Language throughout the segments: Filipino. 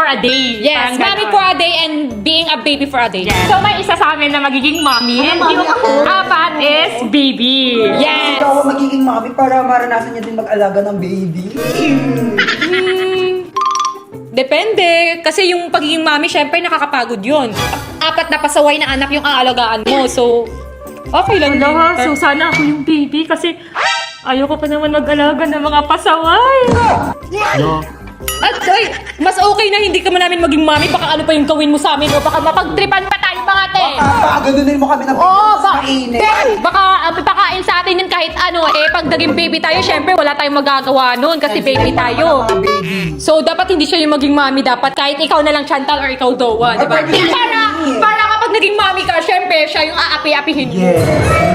a day. Yes, Parang mommy ganon. for a day and being a baby for a day. Yes. So may isa sa amin na magiging mommy. And Mommy yung ako. apat is baby. Yes. Ikaw ang magiging mommy para maranasan niya din mag-alaga ng baby. Depende. Kasi yung pagiging mommy, syempre nakakapagod yun. Apat na pasaway na anak yung aalagaan mo. So, okay lang din. Wala, so sana ako yung baby kasi ayoko pa naman mag-alaga ng mga pasaway. At ay, mas okay na hindi ka man namin maging mommy. Baka ano pa yung gawin mo sa amin. O baka mapagtripan pa tayo mga te. Ganunin mo kami ng Oo, mainit. baka pakain sa atin yun kahit ano. Eh, pag naging baby tayo, syempre wala tayong magagawa nun kasi baby tayo. Mga baby. So, dapat hindi siya yung maging mommy. Dapat kahit ikaw na lang Chantal or ikaw Dowa, di ba? Para kapag naging mommy ka, syempre siya yung aapi-apihin mo. Yes.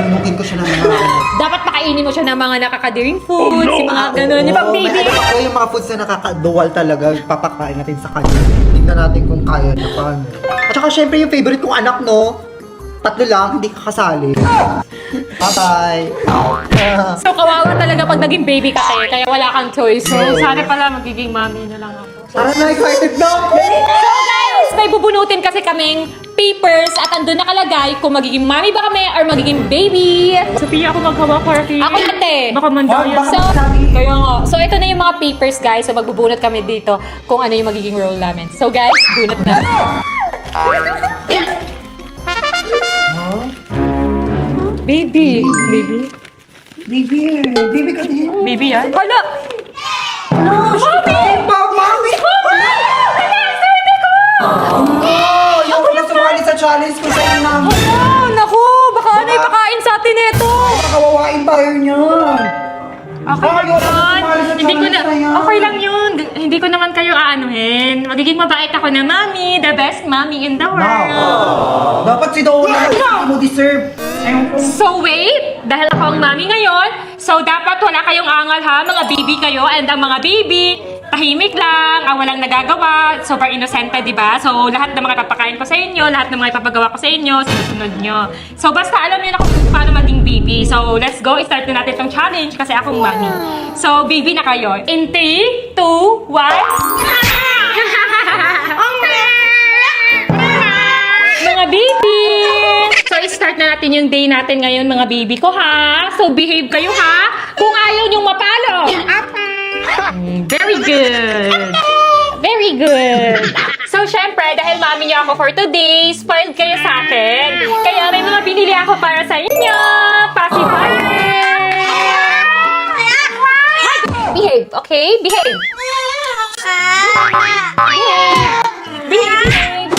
Nunukin ko siya ng mga Dapat pakainin mo siya ng mga nakakadiring foods, yung mga ganun. Di ba, Oo, baby? So, yung mga foods na nakakaduwal talaga, papakain natin sa kanya. Tignan natin kung kaya niya pa. At saka syempre yung favorite kong anak, no? 3 lang, hindi ka kasali. Bye-bye. So, kawawa talaga pag naging baby ka kaya wala kang choice. So sana pala magiging mommy na lang ako. Tara na, excited na! So guys, may bubunutin kasi kaming papers at andun nakalagay kung magiging mommy ba kami or magiging baby. Sophia, ako maghawak para kay... Ako ate. Baka mandayan. Baka So, sabi. kaya nga. So, ito na yung mga papers, guys. So, magbubunot kami dito kung ano yung magiging role namin. So, guys, bunot na. Baby. Baby. Baby, baby ka din. Baby yan? Hala! Mami! Oh, yung una sumali sa challenge ko sa'yo namin. Oh, naku! Baka ano ipakain sa atin ito? Kawawain tayo niyan. Okay lang Ayaw, yun. sumali sa Hindi ko na... challenge na yan. Okay lang yun. Hindi ko naman kayo aanuhin. Magiging mabait ako na mommy. The best mommy in the world. Dapat si Dawn na hindi mo deserve. So wait, dahil ako ang mami ngayon, so dapat wala kayong angal ha, mga baby kayo, and ang mga baby, tahimik lang, walang nagagawa, super inosente, di ba? So lahat ng mga papakain ko sa inyo, lahat ng mga ipapagawa ko sa inyo, sinusunod nyo. So basta alam niyo na kung paano maging baby. So let's go, start na natin itong challenge kasi akong mami. So baby na kayo. In 3, 2, 1... Mga baby! So, start na natin yung day natin ngayon, mga baby ko, ha? So, behave kayo, ha? Kung ayaw niyong mapalo. Very good. Very good. So, syempre, dahil mami niyo ako for today, spoiled kayo sa akin. Kaya may mga binili ako para sa inyo. Pacifier. Behave, okay? Behave. Behave.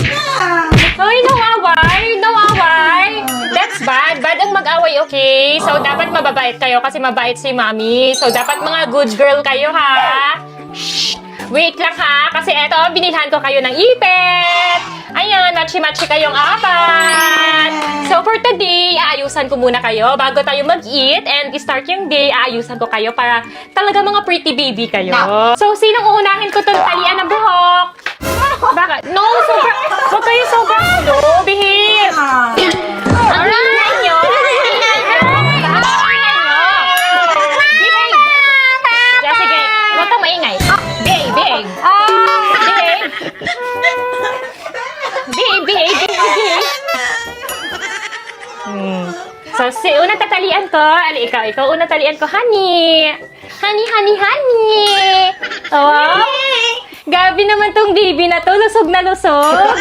Hoy, no away! No away! That's bad. Bad ang mag-away, okay? So, dapat mababait kayo kasi mabait si mami. So, dapat mga good girl kayo, ha? Shh! Wait lang, ha? Kasi eto, binilhan ko kayo ng ipet. Ayan, matchy-matchy kayong apat. So, for today, aayusan ko muna kayo bago tayo mag-eat and start yung day. Aayusan ko kayo para talaga mga pretty baby kayo. So, sinong uunahin ko itong talian ng buhok? Bakit? No, sobrang... Huwag kayo sobrang... No, behave! Ang ingay nyo! Behave! Yeah, sige. Huwag kang maingay. Behave, behave. Behave. Behave, behave, behave. So, unang tatalian ko. Ali, ikaw unang talian ko. Honey! Honey, honey, honey! Oh! Gabi naman tong baby na to. Lusog na lusog.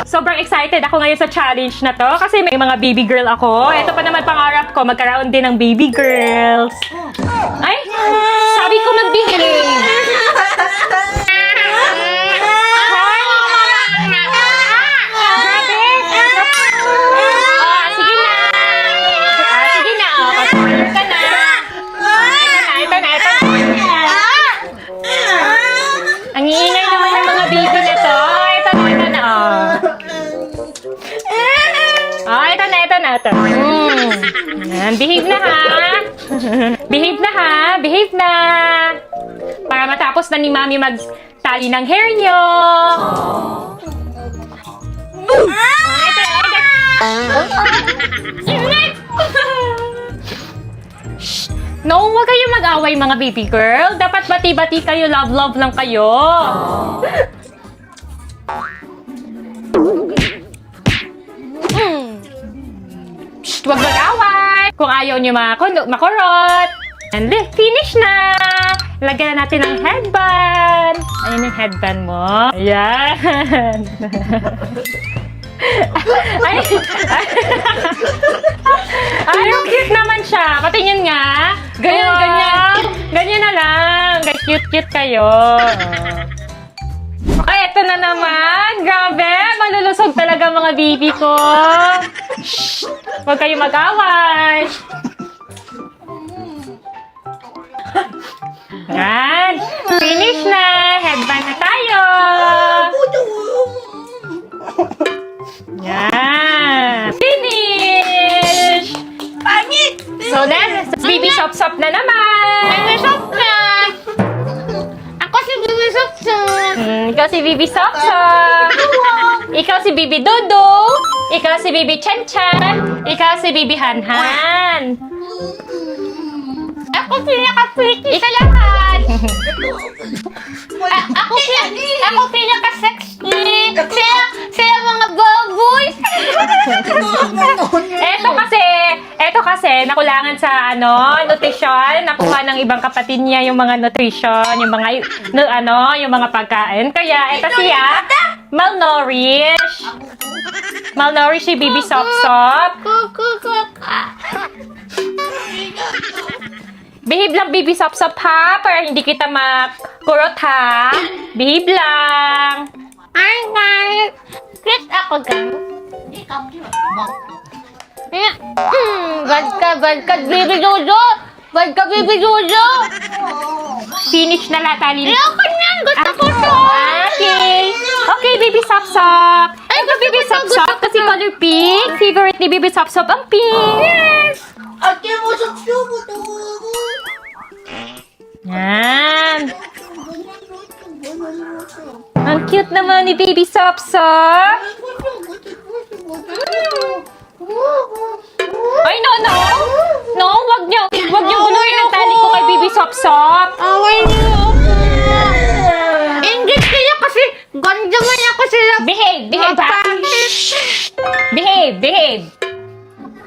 Sobrang excited ako ngayon sa challenge na to kasi may mga baby girl ako. Ito pa naman pangarap ko, magkaroon din ng baby girls. Ay, sabi ko mag-behave. Grabe. Sige na. Sige na. Ito na. Ito na. Ang iingay naman ng mga baby na to. Ito na. Ito na. Yan, behave na ha. Behave na ha. Behave na. Para matapos na ni mami magtali ng hair nyo. Ito. No, huwag kayo mag-away mga baby girl. Dapat bati-bati kayo, love-love lang kayo. Shh, huwag mag-away. Kung ayaw nyo makurot. And finish na! Lagyan na natin ng headband. Ayun yung headband mo. Ayan. Ay, ay, cute naman siya. Patingin nga. Ganyan, Wow. ganyan. Ganyan na lang. Cute-cute kayo. Ay, eto na naman. Grabe. Malulusog talaga mga baby ko. Shh. Huwag kayo mag-away. Yan. Finish na. Headband na tayo. Yan. Finish! So then, Bibi Sop-Sop na naman. Bibi Sop-Sop! Ako si Bibi Sop-Sop. Ikaw si Bibi Sop-Sop. Ikaw si Bibi Dodo. Ikaw si Bibi Chan-Chan. Ikaw si Bibi Han-Han. Ako pinaka-pretty sa lahat. Ako pinaka-sexy. Sila mga baboy. Eto kasi, nakulangan sa nutrition. Nakuha ng ibang kapatid niya yung mga nutrition, yung mga, yung mga pagkain. Kaya, eto siya, malnourished. Malnourished si Bibi Sop-Sop. Behave lang, Bibi Sop-Sop, ha? Para hindi kita makurot, ha? Behave lang. Ay, cute ako, gang. Bad ka, Bibi Jojo. Bad ka, Bibi Jojo. Finish na lahat, Alin. Ayoko na, gusto ko to. Okay. Okay, Bibi Sop-Sop. Ito, Bibi Sop-Sop, kasi color pink. Favorite ni Bibi Sop-Sop ang pink. Yes. Ate mo sa sumo to. Yan. Ang cute naman ni Baby Sop-Sop. Ay, no. No, wag niyo guluhin ang tali ko kay Baby Sop-Sop. Away niyo ako. English kaya kasi ganda man ako sila. Behave ha. Behave.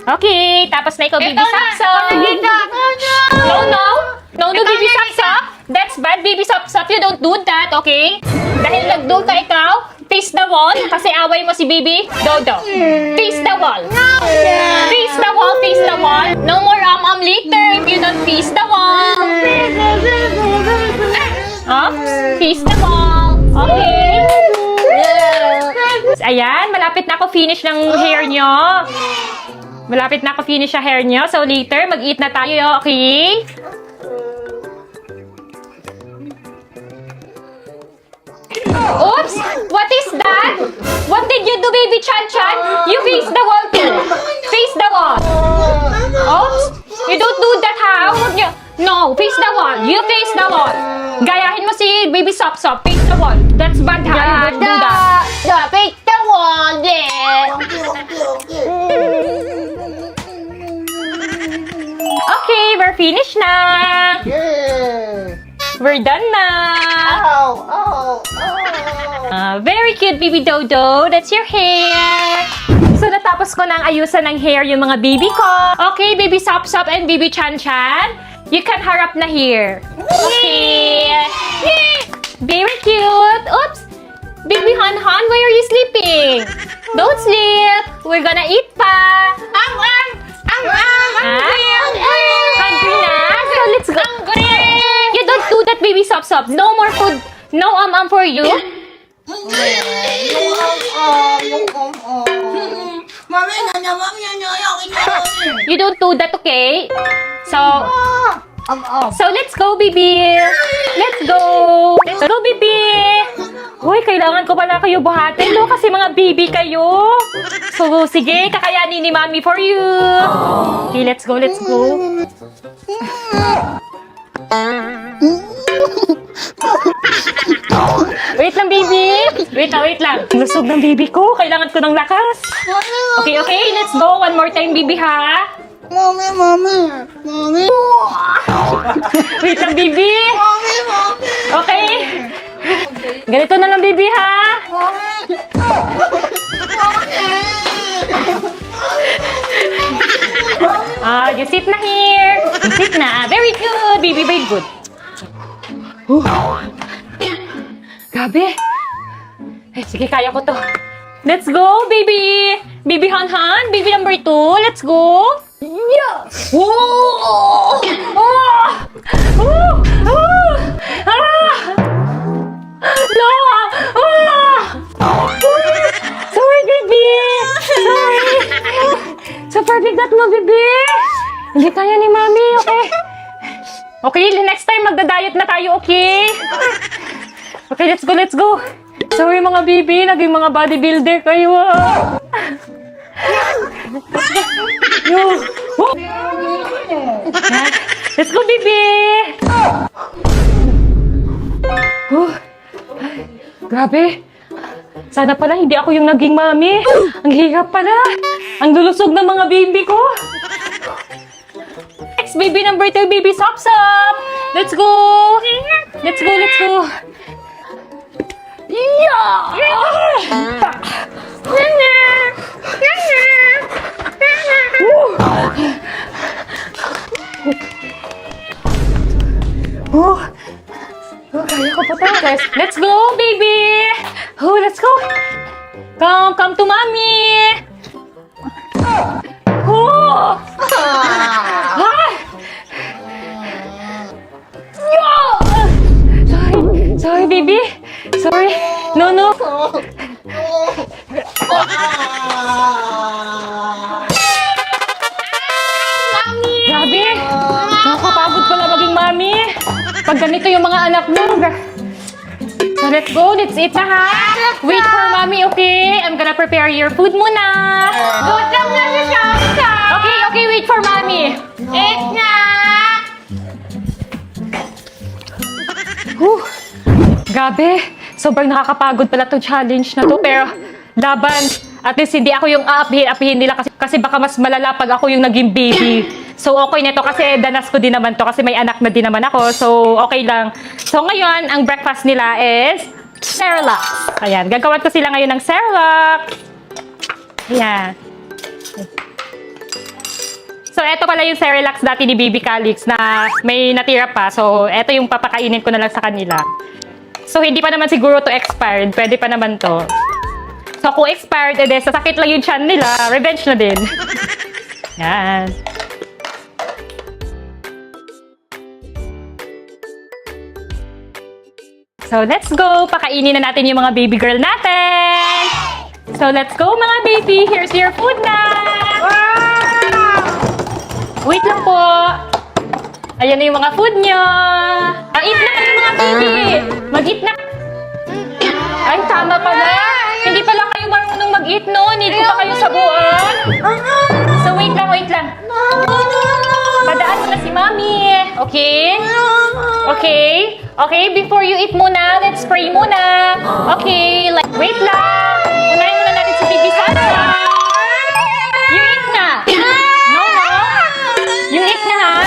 Okay, tapos na ikaw, Baby Sop-Sop. No, Baby Sop-Sop. That's bad, Baby Sop-Sop. You don't do that, okay? Dahil nag-do ka ikaw, face the wall, kasi away mo si Baby Dodo. Face the wall. Face the wall. No more later if you don't face the wall. Face the wall. Okay? Ayan, malapit na ako finish ng hair nyo. So later, mag-eat na tayo, okay? Oops! What is that? What did you do, Baby Chan-Chan? You face the wall too. Face the wall. Oops! You don't do that, ha? Huwag niyo. No, face the wall. You face the wall. Gayahin mo si Baby Sop-Sop. Face the wall. That's bad, ha? You don't do that. Face the wall, Okay, we're finished na. We're done na. Very cute, Baby Dodo. That's your hair. So, natapos ko nang ayusan ng hair yung mga baby ko. Okay, Baby Sop-Sop and Baby Chan-Chan. You can harap na here. Okay. Very cute. Oops. Baby Han-Han, why are you sleeping? Don't sleep. We're gonna eat pa. Hungry na? So, let's go. You don't do that, Baby Sop-Sop. No more food. No for you. You don't do that, okay? So let's go, baby. Let's go, baby. Hoy, kailangan ko pala kayo buhatin, no? Kasi mga baby kayo. So, sige, kakayanin ni Mommy for you. Okay, let's go. Wait lang, baby. Wait lang. Lusog ng baby ko. Kailangan ko ng lakas. Okay. Let's go. One more time, baby, ha? Mommy, mommy. Mommy. Wait lang, baby. Okay. Ganito na lang, baby, ha? You sit na here. You sit na. Very good, baby. Very good. Grabe. Eh, sige, kaya ko to. Let's go, baby. Baby Han-Han. Baby number 2. Let's go. Yeah. Whoa! Oh! Oh! Oh! Ah! No! Ah! Sorry, baby. Sorry. Super bigat mo, baby. Hindi kaya ni Mami, okay? Okay, next time magda-diet na tayo, okay? Okay, let's go, let's go. Sorry mga baby, naging mga bodybuilder kayo ah. Yo. Oh. Let's go, baby. Oh. Grabe. Sana pala hindi ako yung naging mami. Ang hirap pala. Ang lulusog ng mga baby ko. Next baby number 2, baby Sop Sop. Let's go. Let's go, let's go. Yeah. Oh. Oh, kaya ko pa to, guys. Let's go, baby. Oh, let's go. Come to mommy. Oh. Ah. Yeah. Sorry, baby. Sorry. No. Grabe. Nakakapagod pala maging mami. Pag ganito yung mga anak mo. So let's go. Let's eat na ha. Wait for mommy, okay? I'm gonna prepare your food muna. Gutom na si Shasta. Okay. Wait for mommy. Eat na. Grabe. Sobrang nakakapagod pala to challenge na to. Pero laban. At least hindi ako yung aapihin nila kasi baka mas malala pag ako yung naging baby. So okay na to kasi danas ko din naman to kasi may anak na din naman ako. So okay lang. So ngayon, ang breakfast nila is Cerelac. Ayan, gagawan ko sila ngayon ng Cerelac. Ayan. So eto pala yung Cerelac dati ni Baby Calix na may natira pa. So eto yung papakainin ko na lang sa kanila. So hindi pa naman siguro to expired. Pwede pa naman to. So kung expired, edi sasakit lang yung tiyan nila. Revenge na din. Yan. So let's go. Pakainin na natin yung mga baby girl natin. So let's go mga baby. Here's your food na. Wait lang po. Ayan na yung mga food nyo. Eat na kayo mga baby. Mag-eat na. Ay, tama pala. Hindi pala kayo marunong mag-eat, no? Need ko pa kayo sabuan. So, wait lang. Padaan mo na si Mami. Okay? Okay, before you eat muna, let's pray muna. Okay, wait lang. Unahin muna natin si Baby Sasa. You eat na. No. You eat na, ha?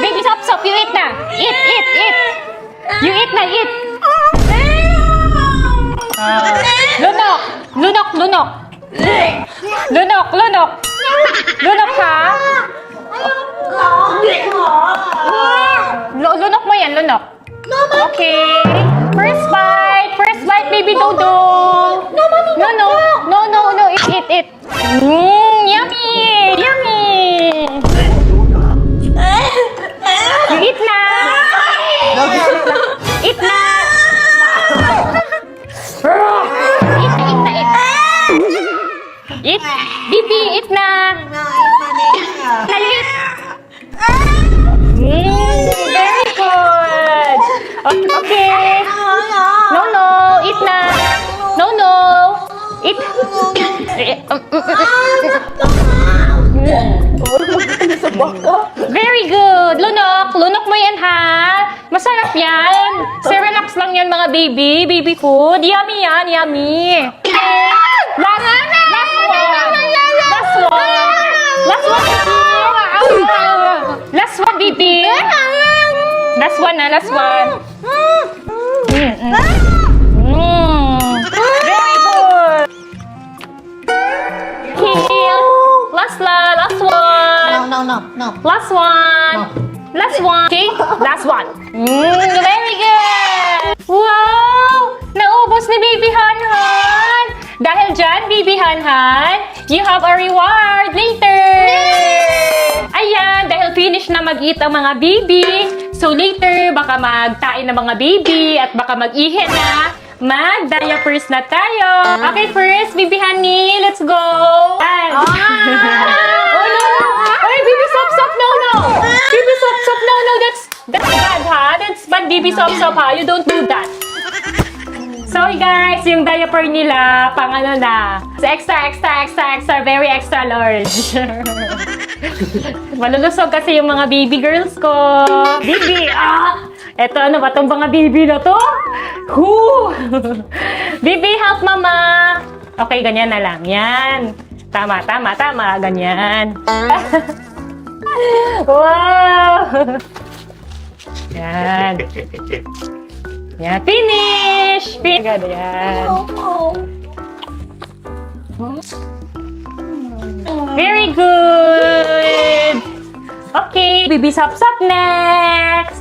Baby Sop, you eat na. Eat. You eat na, eat. Lunok. Lunok ha? Lunok mo yan, lunok. Okay. First bite, baby Dodo. No, eat. Yummy. You eat na. Eat na. Eat. Bibi, eat na. Eat. Very good. Okay. No. Eat na. No. Eat. Very good. Lunok mo yan ha. Masarap yan. Cerelac lang yan mga baby. Baby food. Yummy yan, yummy. Okay. Last one. Last one, baby. Last one na, last one. Very good. Kill. Last one. No. Last one. Last one. Okay, last one. Very good. Wow! Naubos ni Baby Hanhan. Dahil dyan, Baby Hanhan, you have a reward later. Ayan, dahil finish na mag-eat ang mga baby. So later, baka magtain ng mga baby at baka mag-ihi na. Mag-diapers na tayo. Okay, first, Baby Honey, let's go. And... oh, no. Ay, Baby Sop, no. Baby Sop, no. That's bad, ha? That's bad, Baby Sop, ha? You don't do that. Sorry guys, yung diaper nila, pang ano na. Extra, very extra large. Malulusog kasi yung mga baby girls ko. Baby, eto ano ba tong mga baby na to? Baby, help mama. Okay, ganyan na lang. Yan. Tama, ganyan. Wow! Yan. Yan, finish! Agad, yan. Very good! Okay, Baby Sop next!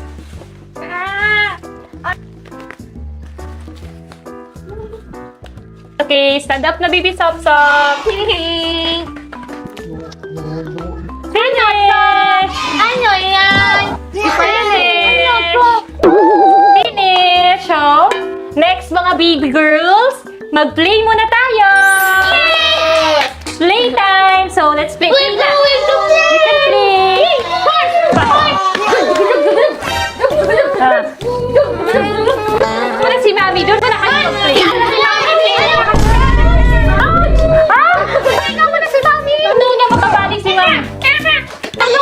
Okay, stand up na Baby Sop. Finish! Ano yan? Finish! So, next mga baby girls, mag-play muna tayo! Playtime! So, let's play. We're going to play! You can play! Wala si Mami, doon na kayo mag-play. Pahinga mo na si Mami! Doon na makabalik si Mami. Ano?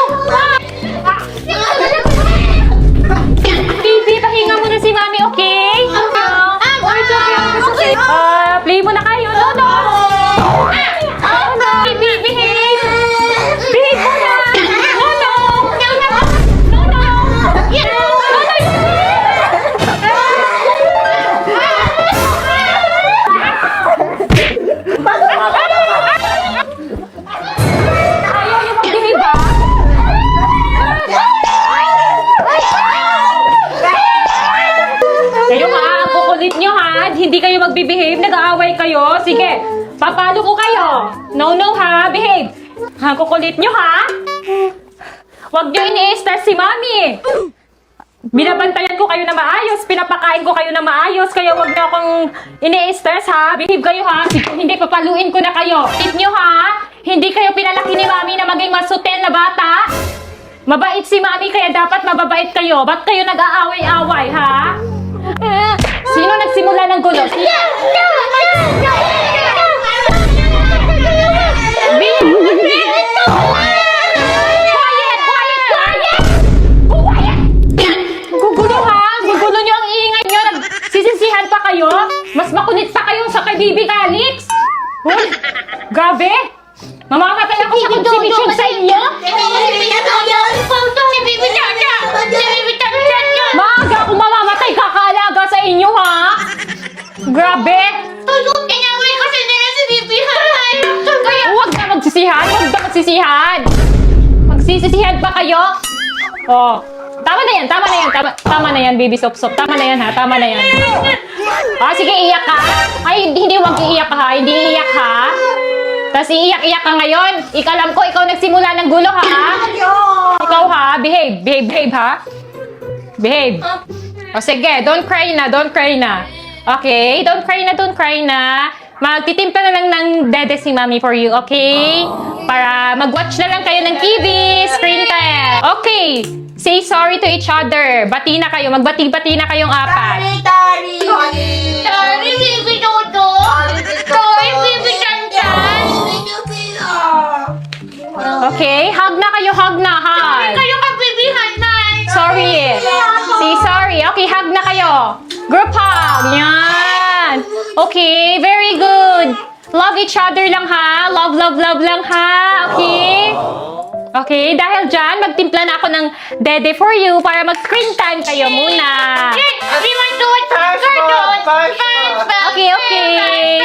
Baby, pahinga mo na si Mami, okay? Play mo na kayo. No. Baby, behave. Behave mo na. No. Ayaw niyo mag-behave ba? Kayo ha, ang kukulit nyo ha. Hindi kayo magbe-behave, nag-aaway kayo. Sige, papalo ko kayo. No ha, behave. Ha, kukulit nyo ha. Huwag nyo ini-stress si Mami. Binabantayan ko kayo na maayos, pinapakain ko kayo na maayos, kaya huwag nyo akong ini-stress ha. Behave kayo ha, hindi papaluin ko na kayo. Tip nyo ha, hindi kayo pinalaki ni Mami na maging masutel na bata. Mabait si Mami, kaya dapat mababait kayo. Ba't kayo nag-aaway-away ha? Sino nagsimula ng gulo? Gugulo ha? Gugulo nyo ang iingay nyo. Nagsisisihan pa kayo? Mas makunit pa kayo sa kay Bibi Calix? Grabe! Mamamatay ako sa konsipisyon sa inyo? Maaga akong mamamatay, kakaalaga sa inyo, ha? Grabe! Inaway kasi nila si Bibi Hanhan. Huwag na magsisihan! Magsisisihan pa kayo? Oh, tama na yan, Baby Sop. Tama na yan, ha? Tama na yan. Sige, iyak ka. Ay, hindi, huwag iiyak ka, ha? Hindi iiyak, ha? Tapos iiyak-iyak ka ngayon. Alam ko, ikaw nagsimula ng gulo, ha? Ikaw, ha? Behave, ha? Behave. O sige, don't cry na. Okay? Don't cry na. Magtitimpla na lang ng dede si Mami for you, okay? Para mag-watch na lang kayo ng TV, screen time. Okay. Say sorry to each other. Bati na kayo. Magbati-bati na kayong apat. Sorry, Bibi Dodo. Sorry, Bibi Chandan. Okay? Hug na kayo. Hug. Kayo ka, Bibi Hanhan. Sorry. Say sorry. Okay, hug na kayo. Group hug. Yan. Okay, very good. Love each other lang ha. Love lang ha. Okay? Okay, dahil dyan, magtimpla na ako ng dede for you para mag-screen time kayo muna. We want to watch cartoon. Okay, okay.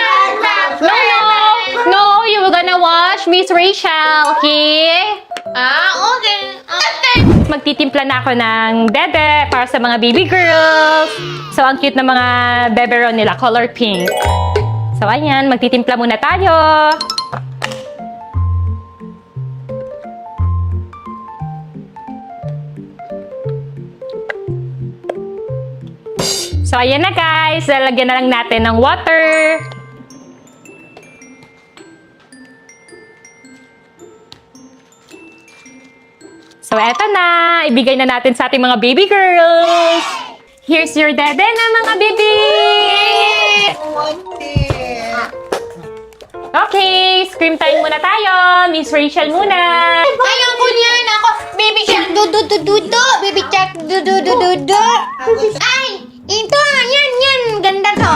No, you were gonna watch Miss Rachel, okay? Okay. Magtitimpla na ako ng dede para sa mga baby girls. So, ang cute na mga beberon nila, color pink. So, ayan, magtitimpla muna tayo. So, ayan na guys. Lalagyan na lang natin ng water. So, eto na. Ibigay na natin sa ating mga baby girls. Here's your dede na mga baby! Okay, scream time muna tayo. Miss Rachel muna. Ayaw ko niyan ako. Baby shark du-du-du-du-du. Baby shark du-du-du-du-du. Ay! Ito! Yan! Ganda to.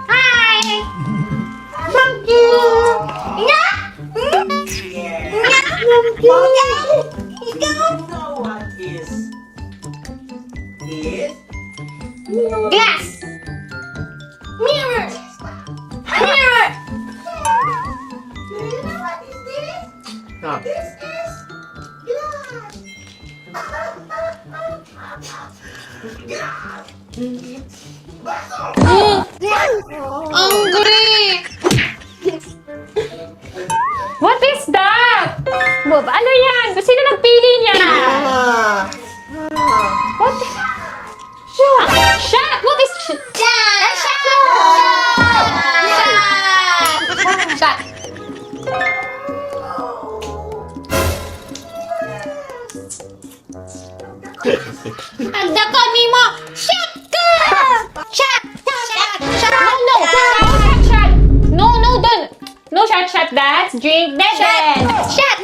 Hi! Thank you! Yeah! Glass! Mirror! Mirror! Angry! What is that? Bob, ano yan? Sino nagpili niya? What? Shut! What is shut? Shut! Agda kami mo! Shut ka! Shut! No, don't. No, shut. That's drink. Dede. Shut!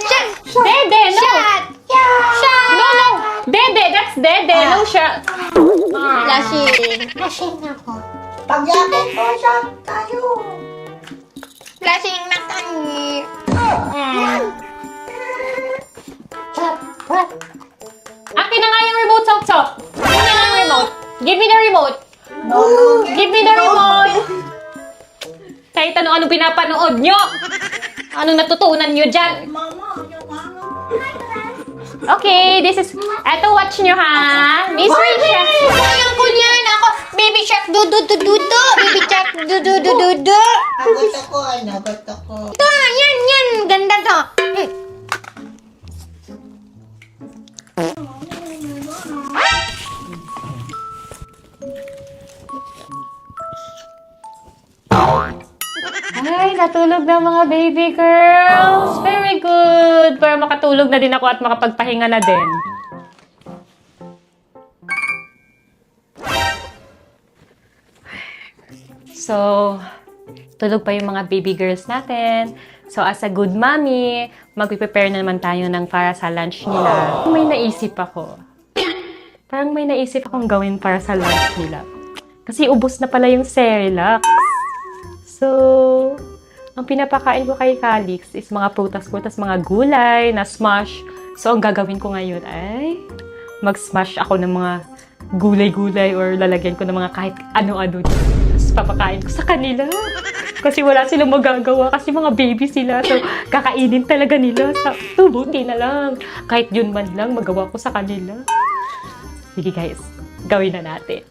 Dede, no. Shut! No. Dede, that's dede. No, shut. Lasing ako. Pagyakin ko siya tayo. Lasing na kami. Akin na nga yung remote, Sok. Akin na nga yung remote. Give me the remote. Give me the remote. Kahit ano-ano pinapanood nyo. Anong natutunan nyo dyan? Okay, this is... Eto, watch nyo ha. Miss Rachel. Ayaw ko niyan ako. Baby shark du-du-du-du-du. Baby shark du-du-du-du-du. Gusto ko. Ito, yan. Ganda to. Ay, natulog na mga baby girls. Very good. Para makatulog na din ako at makapagpahinga na din. So, tulog pa yung mga baby girls natin. So, as a good mommy, magpiprepare na naman tayo ng para sa lunch nila. May naisip ako. Parang may naisip akong gawin para sa lunch nila. Kasi ubos na pala yung Cerelac. So, ang pinapakain ko kay Calix is mga prutas-prutas, mga gulay na smash. So, ang gagawin ko ngayon ay mag-smash ako ng mga gulay-gulay or lalagyan ko ng mga kahit ano-ano dyan. Tapos papakain ko sa kanila. Kasi wala silang magagawa kasi mga baby sila. So, kakainin talaga nila. So, buti na lang. Kahit yun man lang, magawa ko sa kanila. Sige guys, gawin na natin.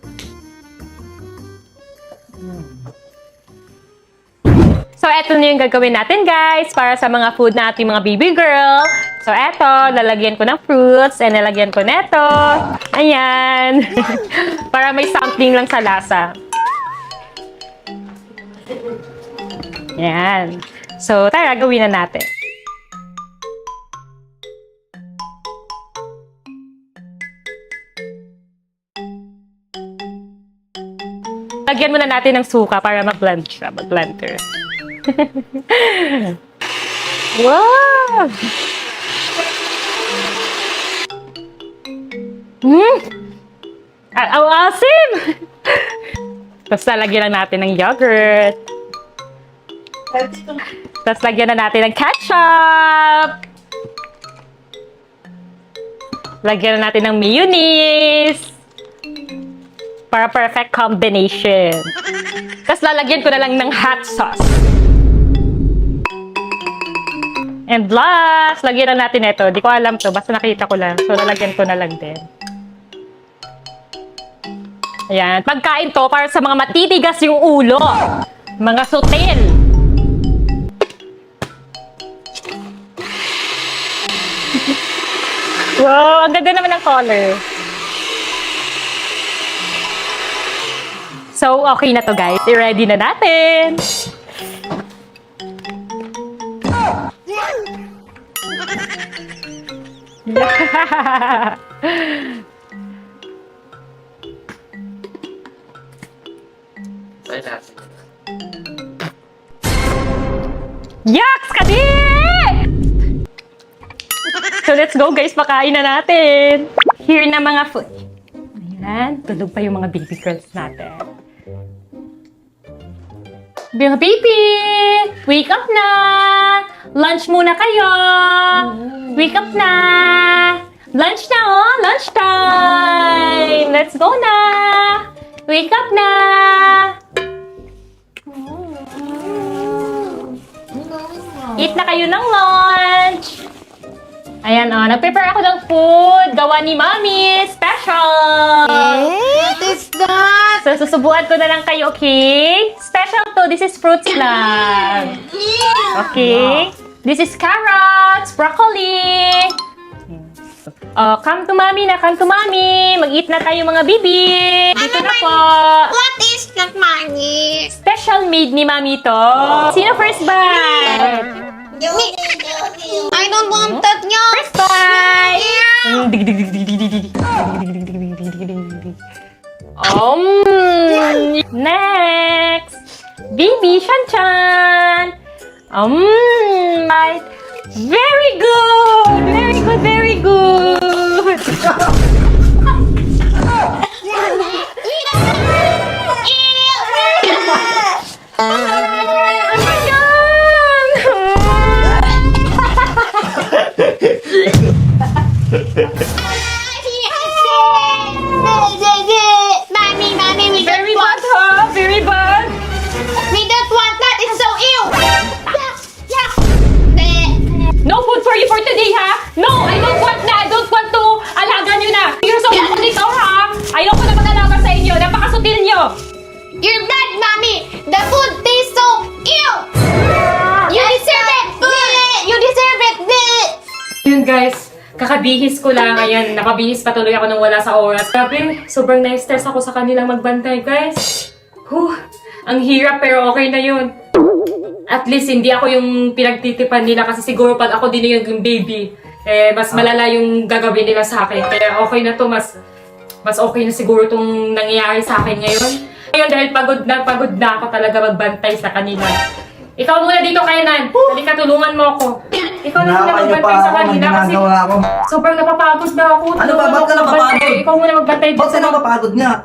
So, eto na yung gagawin natin, guys, para sa mga food na ating mga baby girl. So, eto, lalagyan ko ng fruits, and lalagyan ko neto. Ayan. Para may something lang sa lasa. Ayan. So, tara, gawin na natin. Lagyan muna natin ng suka para mag-blend siya, mag-blender. Wow! Asim! Tapos lalagyan na natin ng yogurt. Tapos lagyan na natin ng ketchup. Lagyan na natin ng mayonnaise. Para perfect combination. Tapos lalagyan ko na lang ng hot sauce. And last, lagyan na natin ito. Di ko alam to, basta nakita ko lang. So, lalagyan ko na lang din. Ayan. Pagkain to para sa mga matitigas yung ulo. Mga sutil. Wow, ang ganda naman ng color. So, okay na to guys. I-ready na natin. Yaks! Kadi! So, let's go guys. Pakain na natin. Here na mga food. Ayan. Tulog pa yung mga baby girls natin. Mga baby! Wake up na! Lunch muna kayo! Wake up na! Lunch na oh! Lunch time! Let's go na! Wake up na! Eat na kayo ng lunch! Ayan oh, nag-prepare ako ng food. Gawa ni Mami! Special! What is that? So, susubuan ko na lang kayo, okay? Special to. This is fruits lang. Okay? This is carrots, broccoli. Oh, come to Mami na. Come to Mami. Mag-eat na tayo mga bibi. Dito na po. What is that, Mommy? Special made ni Mami to. Sino first bite? I don't want that niya. First bite. Next. Bibi Shanchan. Bite. Very good. Very good. Very good. Mommy, we Very don't bad, want. huh? Very bad. We don't want that. It's so ill. No food for you for today, ha? No, I don't want na. I don't want to alaga nyo na. You're so ikaw, ha? Ayoko na mag-alaga sa inyo. Napakasutil nyo. You're bad, Mommy. The food tastes so ill. You deserve it. You deserve it. Yun, guys. Kakabihis ko lang. Ayan, nakabihis patuloy ako nang wala sa oras. Grabe, sobrang na-stress ako sa kanilang magbantay, guys. Ang hirap pero okay na yun. At least hindi ako yung pinagtitipan nila kasi siguro pag ako din yung baby, mas malala yung gagawin nila sa akin. Kaya okay na to, mas okay na siguro itong nangyayari sa akin ngayon. Ngayon dahil pagod na ako talaga magbantay sa kanila. Ikaw muna dito, Kainan. Halika, tulungan mo ako. Ikaw na muna magbantay sa kanila kasi ako. sobrang napapagod na ako. Ano ba? Ba't ka napapagod? Ikaw muna magbantay dito. Ba't ka napapagod nga?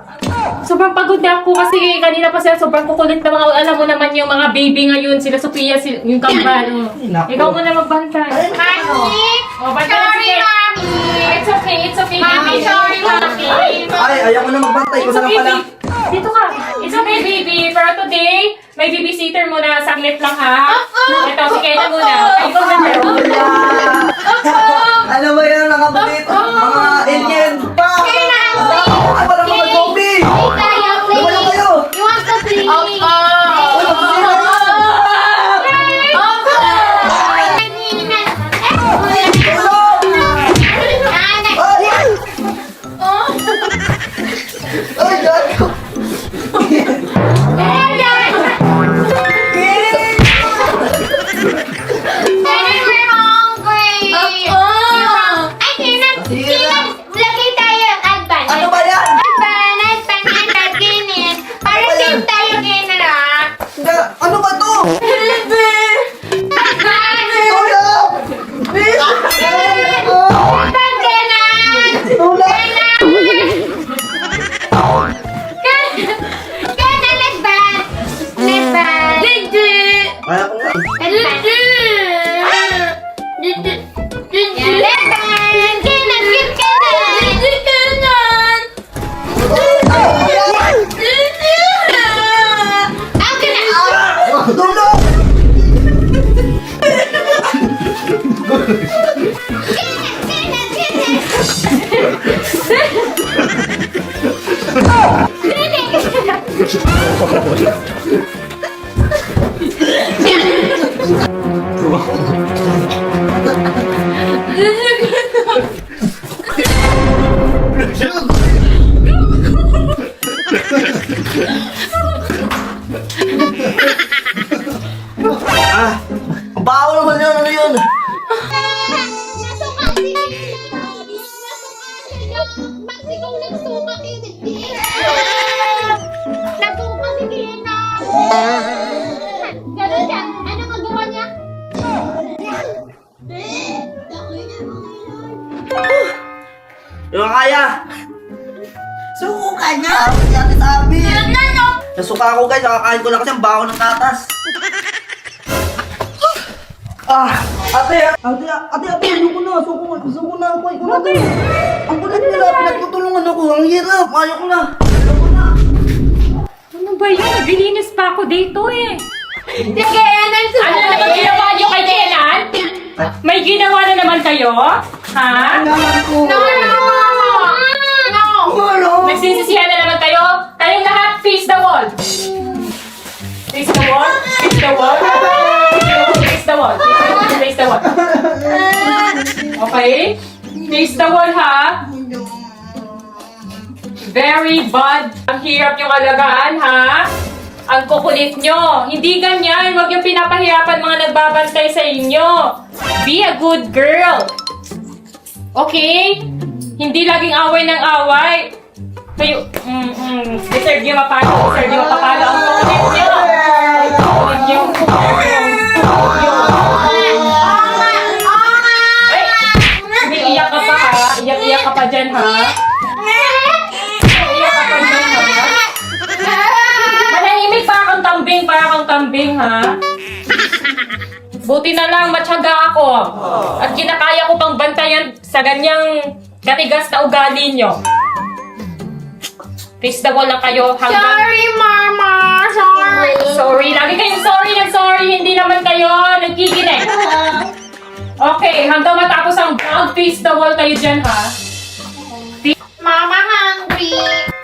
Sobrang pagod na ako kasi kanina pa sila sobrang kukulit na mga, alam mo naman yung mga baby ngayon, sila Sophia, yung kambal. Naku. Ikaw muna magbantay. Mommy. Oh, bantay Sorry, sige. Mommy. It's okay, Mommy, baby. sorry, Mommy. Ay, ayaw ko na magbantay. Ko It's na lang okay, pala. baby. Dito ka. It's okay, baby. Pero today, may babysitter muna. Saglit lang, ha? Ito, si Kena muna. Ikaw na. Ano ba yan, nakabulit? Mga alien pa! Ay, wala mga zombie! Lumalo kayo! You want to play? Ay, gago! Sige, baho naman yun, ano yun? Nasuka si Bakit ikaw nagsuka kay Nagsuka si Kina. Ganun siya. Ano magawa niya? Di ba kaya? Suko ka niya! Si Ate Sabi! Nasuka ako guys, nakakain ko na kasi ang baho ng katas. Ate, ayoko na, suko na ako, ikaw na to. Ang kulit nila, pinagtutulungan ako, ang hirap, ayoko na. Ano ba yun? Naglilinis pa ako dito eh. Sige, yan ang Ano na naman ginawa niyo kay Kenan? May ginawa na naman kayo? Ha? Kailangan ko. No! Ano? Nagsisisihan na naman kayo? Kayong lahat, face the wall. Face the wall? Face the wall? Face the wall. Face the wall. Okay? Face the wall, ha? Very bad. Ang hirap yung alagaan, ha? Ang kukulit nyo. Hindi ganyan. Huwag yung pinapahirapan mga nagbabantay sa inyo. Be a good girl. Okay? Hindi laging away ng away. Kayo, deserve nyo mapalo. Deserve nyo mapapalo ang kukulit nyo. Kukulit nyo. Ay! Umiiyak ka pa, ha? Iyak-iyak ka pa dyan, ha? Iyak ka pa dyan, ha? Manahimik para kang kambing, ha? Buti na lang, matyaga ako. At kinakaya ko pang bantayan sa ganyang katigas na ugali nyo. Please the wall lang kayo hanggang... Sorry, Mama! Sorry! Sorry. Lagi kayong sorry ng sorry. Hindi naman kayo nagkikinig. Okay, hanggang matapos ang vlog, face the wall kayo dyan, ha? Mama, hungry!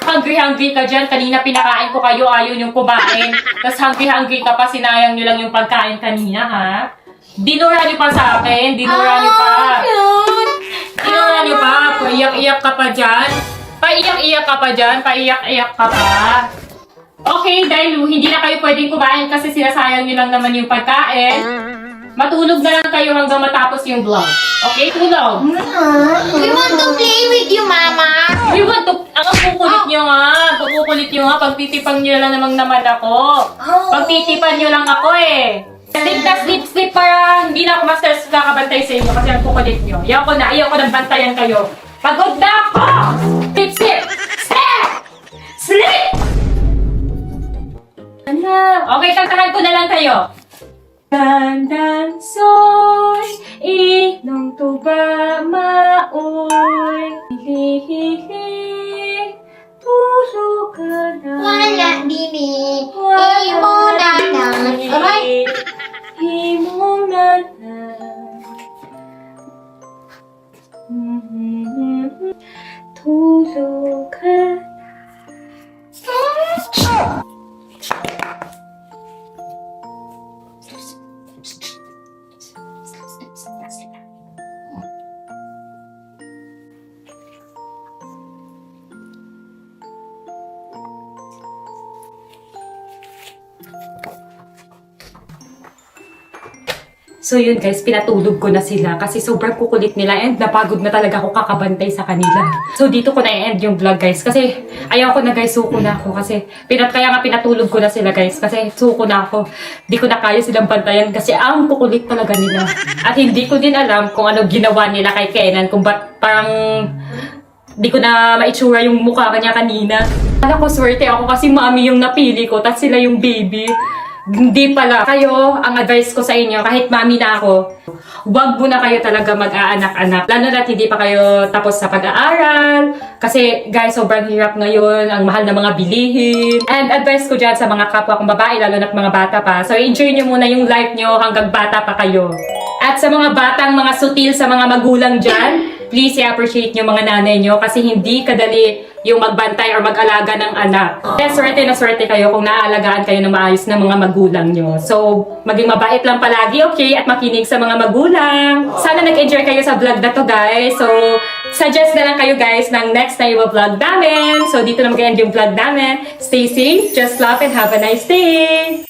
Hungry ka dyan. Kanina pinakain ko kayo, ayaw yung kumain. Tapos hungry ka pa, sinayang nyo lang yung pagkain kanina, ha? Dinura nyo pa sa akin. Dinura nyo pa. Dinura nyo pa. Paiyak-iyak ka pa dyan. Paiyak-iyak ka pa dyan. Paiyak-iyak ka pa. Okay, dahil hindi na kayo pwedeng kumain kasi sinasayang nyo lang naman yung pagkain. Matulog na lang kayo hanggang matapos yung vlog. Okay, tulog. We want to play with you, Mama! We want to... Ang kukulit nyo nga. Kukulit nyo nga. Pagtitipan nyo lang naman ako. Pagtitipan nyo lang ako eh. Sleep para hindi na ako ma-stress kakabantay sa inyo kasi ang kukulit nyo. Ayaw ko nang bantayan kayo. Pagod na ako! Sleep! Okay, kantahan ko na lang kayo. Dandan soy, inong tuba maoy. Hihihi, tulog ka na. Wala dini. Imo na na. Aray! Imo na na. Tulog ka So yun guys, pinatulog ko na sila kasi sobrang kukulit nila and napagod na talaga ako kakabantay sa kanila. So dito ko na i-end yung vlog guys kasi ayaw ko na guys, suko na ako kasi kaya nga pinatulog ko na sila guys kasi suko na ako. Di ko na kaya silang bantayan kasi ang kukulit talaga nila. At hindi ko din alam kung ano ginawa nila kay Kenan, kung ba't parang di ko na maitsura yung mukha kanya kanina. Alam ko swerte ako kasi mami yung napili ko tapos sila yung baby. Hindi pala. Kayo, ang advice ko sa inyo, kahit mami na ako, huwag muna kayo talaga mag-aanak-anak. Lalo na't hindi pa kayo tapos sa pag-aaral. Kasi guys, sobrang hirap ngayon, ang mahal na mga bilihin. And advice ko dyan sa mga kapwa kong babae, lalo na't mga bata pa. So enjoy nyo muna yung life nyo hanggang bata pa kayo. At sa mga batang, mga sutil sa mga magulang dyan, please i-appreciate nyo mga nanay nyo kasi hindi kadali yung magbantay or mag-alaga ng anak. Kaya swerte na swerte kayo kung naaalagaan kayo ng maayos ng mga magulang nyo. So, maging mabait lang palagi, okay? At makinig sa mga magulang. Sana nag-enjoy kayo sa vlog na to, guys. So, suggest na lang kayo, guys, ng next na i-vlog namin. So, dito na mag-end yung vlog namin. Stay safe, just laugh, and have a nice day!